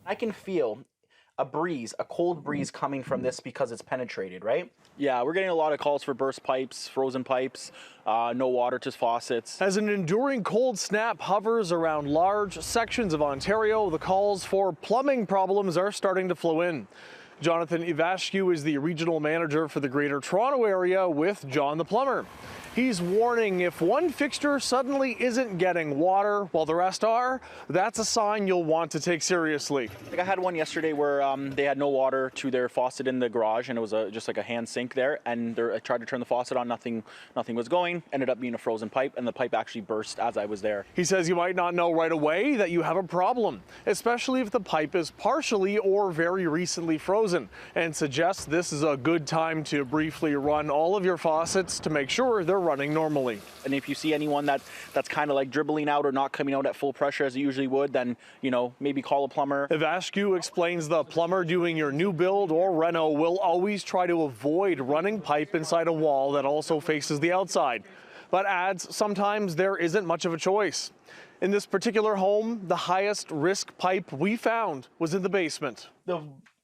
I can feel a cold breeze coming from this because it's penetrated, right? Yeah, we're getting a lot of calls for burst pipes, frozen pipes, no water to faucets. As an enduring cold snap hovers around large sections of Ontario, the calls for plumbing problems are starting to flow in. Jonathan Ivashku is the regional manager for the Greater Toronto Area with John the Plumber. He's warning if one fixture suddenly isn't getting water while the rest are, that's a sign you'll want to take seriously. Like I had one yesterday where they had no water to their faucet in the garage, and it was just like a hand sink there, and I tried to turn the faucet on, nothing was going, ended up being a frozen pipe, and the pipe actually burst as I was there. He says you might not know right away that you have a problem, especially if the pipe is partially or very recently frozen, and suggests this is a good time to briefly run all of your faucets to make sure they're running normally. And if you see anyone that's kind of like dribbling out or not coming out at full pressure as it usually would, then, maybe call a plumber. Ivashku explains the plumber doing your new build or reno will always try to avoid running pipe inside a wall that also faces the outside, but adds sometimes there isn't much of a choice. In this particular home, the highest risk pipe we found was in the basement. The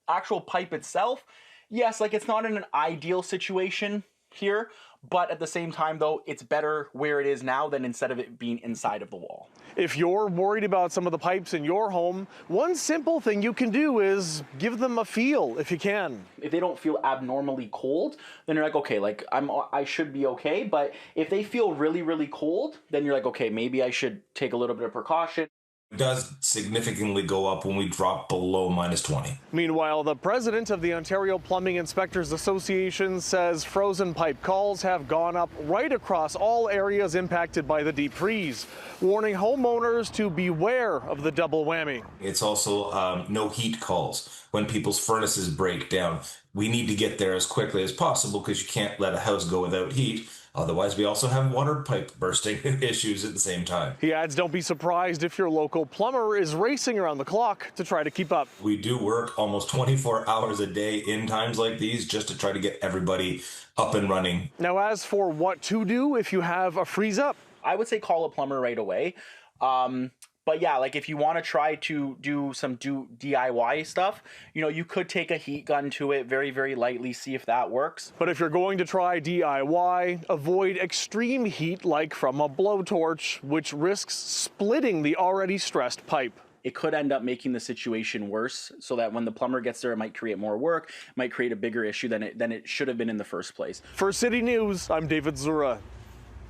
actual pipe itself, yes, it's not in an ideal situation here, but at the same time, though, it's better where it is now than instead of it being inside of the wall. If you're worried about some of the pipes in your home, one simple thing you can do is give them a feel if you can. If they don't feel abnormally cold, then you're like, okay, I should be okay. But if they feel really, really cold, then you're like, okay, maybe I should take a little bit of precaution. It does significantly go up when we drop below -20. Meanwhile, the president of the Ontario Plumbing Inspectors Association says frozen pipe calls have gone up right across all areas impacted by the deep freeze, warning homeowners to beware of the double whammy. It's also no heat calls. When people's furnaces break down, we need to get there as quickly as possible because you can't let a house go without heat. Otherwise, we also have water pipe bursting issues at the same time. He adds, don't be surprised if your local plumber is racing around the clock to try to keep up. We do work almost 24 hours a day in times like these just to try to get everybody up and running. Now, as for what to do if you have a freeze up, I would say call a plumber right away. But yeah, if you want to try to do some DIY stuff, you could take a heat gun to it very, very lightly, see if that works. But if you're going to try DIY, avoid extreme heat like from a blowtorch, which risks splitting the already stressed pipe. It could end up making the situation worse, so that when the plumber gets there, it might create more work, might create a bigger issue than it should have been in the first place. For City News, I'm David Zura.